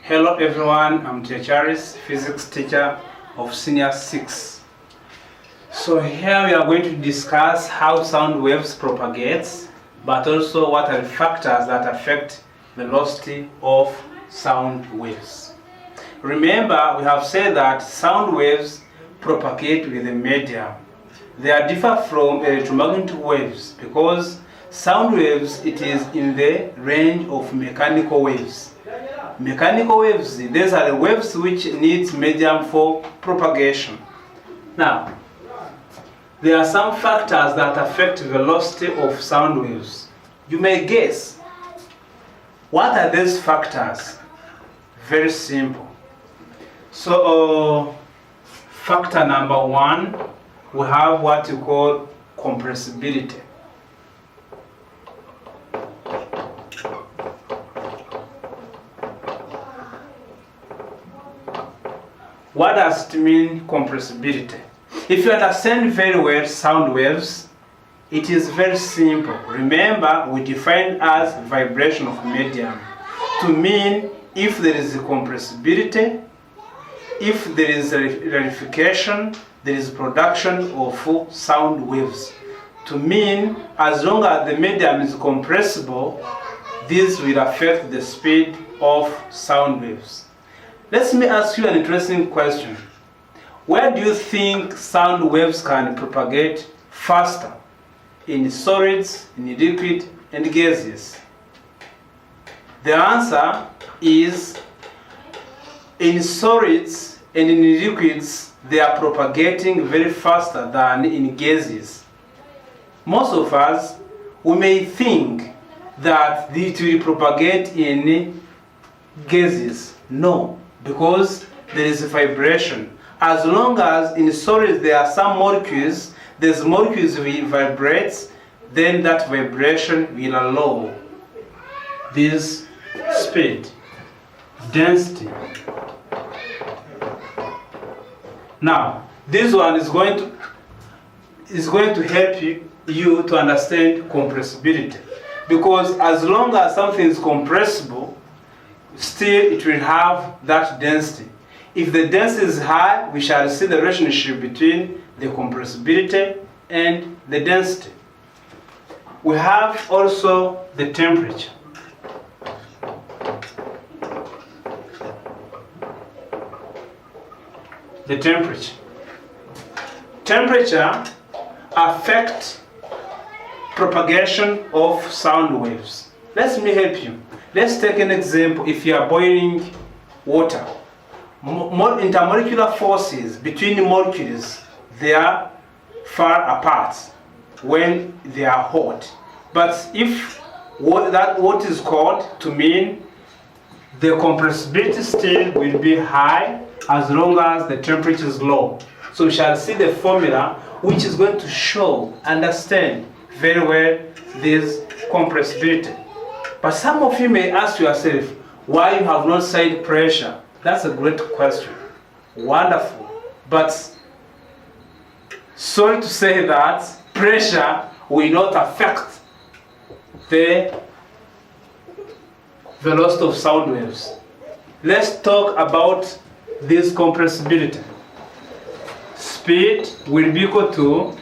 Hello everyone, I'm Charis, physics teacher of Senior 6. So here we are going to discuss how sound waves propagates, but also what are the factors that affect velocity of sound waves. Remember, we have said that sound waves propagate with a medium. They are different from electromagnetic waves because sound waves, it is in the range of mechanical waves. Mechanical waves, these are the waves which needs medium for propagation. Now, there are some factors that affect velocity of sound waves. You may guess, what are these factors? Very simple. So, factor number one, we have what you call compressibility. What does it mean, compressibility? If you understand very well sound waves, it is very simple. Remember, we define as vibration of medium to mean if there is a compressibility, if there is a rarefication, there is production of sound waves. To mean, as long as the medium is compressible, this will affect the speed of sound waves. Let me ask you an interesting question. Where do you think sound waves can propagate faster? In solids, in liquid, and gases? The answer is in solids and in liquids, they are propagating very faster than in gases. Most of us, we may think that it will propagate in gases. No. Because there is a vibration. As long as in solids there are some molecules, these molecules will vibrate, then that vibration will allow this speed, density. Now, this one is going to help you to understand compressibility. Because as long as something is compressible, still it will have that density. If the density is high, we shall see the relationship between the compressibility and the density. We have also the temperature. The temperature. Temperature affects propagation of sound waves. Let me help you. Let's take an example. If you are boiling water, intermolecular forces between the molecules, they are far apart when they are hot. But if what is cold, to mean the compressibility still will be high as long as the temperature is low. So we shall see the formula which is going to understand very well this compressibility. But some of you may ask yourself, why you have not said pressure? That's a great question. Wonderful. But sorry to say that pressure will not affect the velocity of sound waves. Let's talk about this compressibility. Speed will be equal to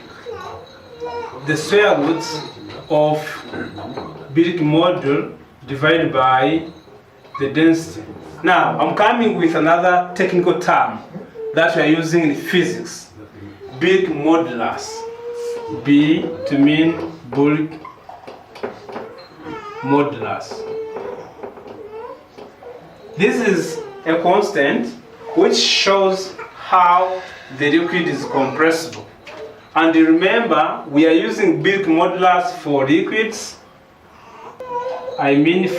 the square root of Big Modulus divided by the density. Now, I'm coming with another technical term that we are using in physics. Big modulus. B to mean bulk modulus. This is a constant which shows how the liquid is compressible. And remember, we are using big modulus for liquids,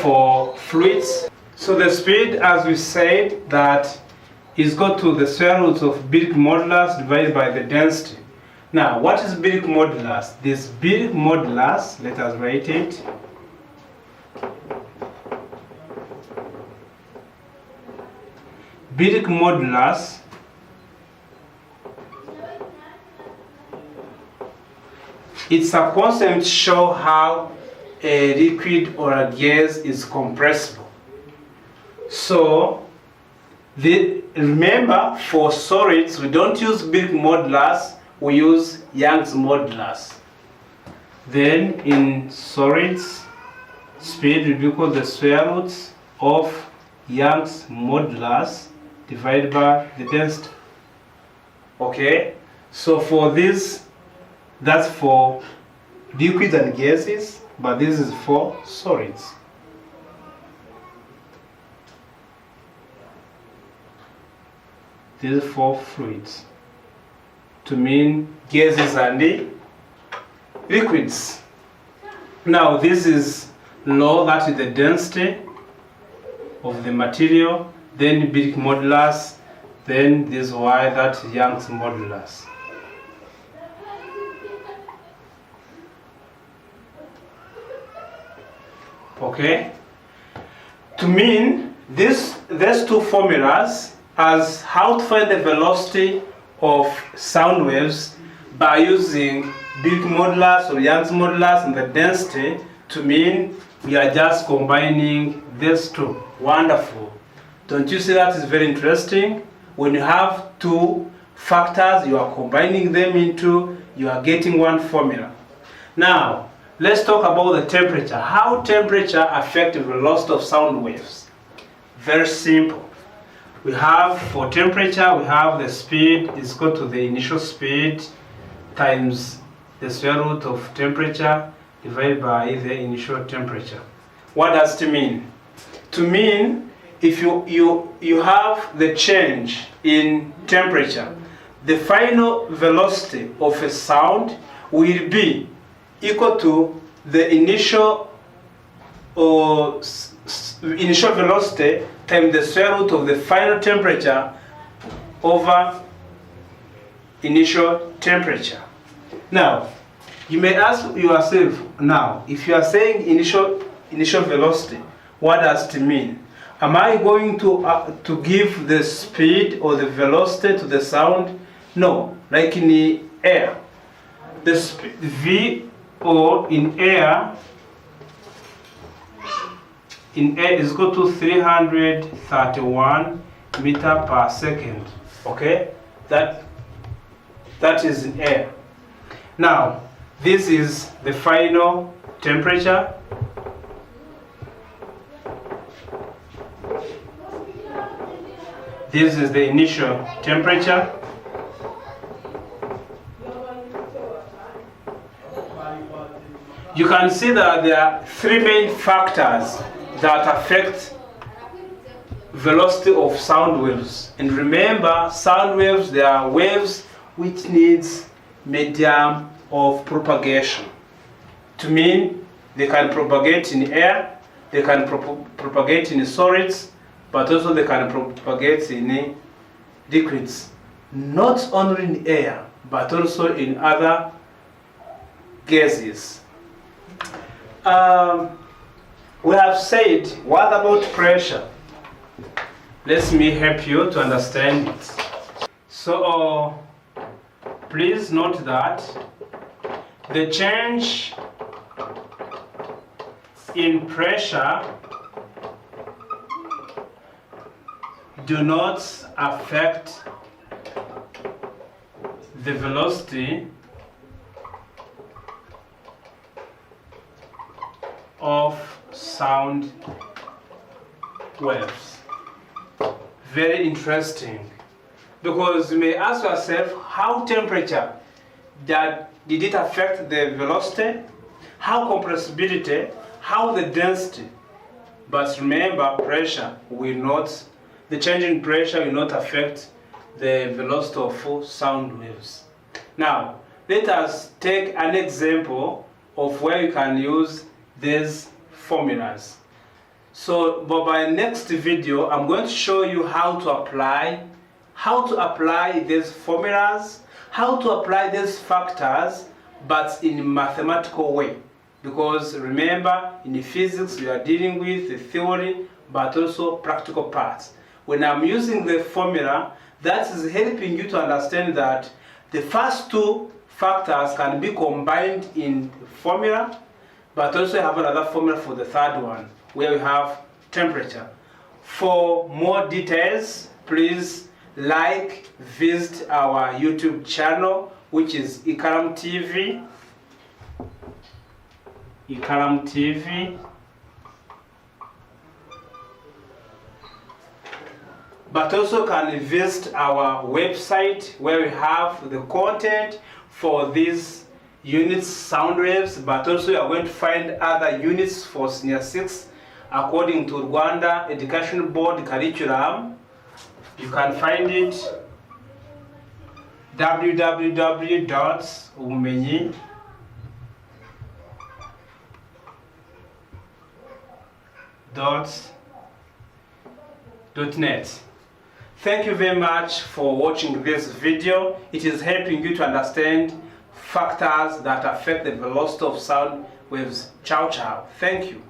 for fluids. So the speed, as we said, that is equal to the square root of big modulus divided by the density. Now, what is big modulus? This big modulus, let us write it. Big modulus it's a constant to show how a liquid or a gas is compressible. So Remember, for solids, we don't use big modulus, we use Young's modulus. Then in solids, speed will be equal to the square root of Young's modulus divided by the density. Okay, so for this, that's for liquids and gases, but this is for solids. This is for fluids, to mean gases and liquids. Now this is law, that is the density of the material, then big modulus, then this y, that Young's modulus. Okay, to mean these two formulas as how to find the velocity of sound waves by using big modulus or Young's modulus and the density, to mean we are just combining these two. Wonderful. Don't you see that is very interesting? When you have two factors, you are combining them into, you are getting one formula. Now, let's talk about the temperature. How temperature affects the velocity of sound waves? Very simple. We have, for temperature, we have the speed is equal to the initial speed times the square root of temperature divided by the initial temperature. What does it mean? To mean, if you have the change in temperature, the final velocity of a sound will be equal to the initial velocity times the square root of the final temperature over initial temperature. Now, you may ask yourself, now, if you are saying initial velocity, what does it mean? Am I going to give the speed or the velocity to the sound? No, like in the air. The V or in air is equal to 331 meter per second. Okay, that is in air. Now, this is the final temperature. This is the initial temperature. You can see that there are three main factors that affect velocity of sound waves. And remember, sound waves, they are waves which needs medium of propagation. To mean, they can propagate in air, they can propagate in solids, but also they can propagate in liquids. Not only in air, but also in other gases. We have said, what about pressure? Let me help you to understand it. So, please note that the change in pressure do not affect the velocity of sound waves. Very interesting, because you may ask yourself, how temperature did it affect the velocity, how compressibility, how the density. But remember, pressure will not, the change in pressure will not affect the velocity of sound waves. Now, let us take an example of where you can use these formulas. So, but by next video, I'm going to show you how to apply these formulas, how to apply these factors, but in a mathematical way. Because remember, in physics, we are dealing with the theory, but also practical parts. When I'm using the formula, that is helping you to understand that the first two factors can be combined in the formula, but also have another formula for the third one, where we have temperature. For more details, please visit our YouTube channel, which is Ikaram TV. Ikaram TV. But also can visit our website where we have the content for these units, sound waves, but also you are going to find other units for Senior 6 according to Rwanda Education Board curriculum. You can find it www.ubumenyi.net. Thank you very much for watching this video. It is helping you to understand factors that affect the velocity of sound waves. Ciao, ciao. Thank you.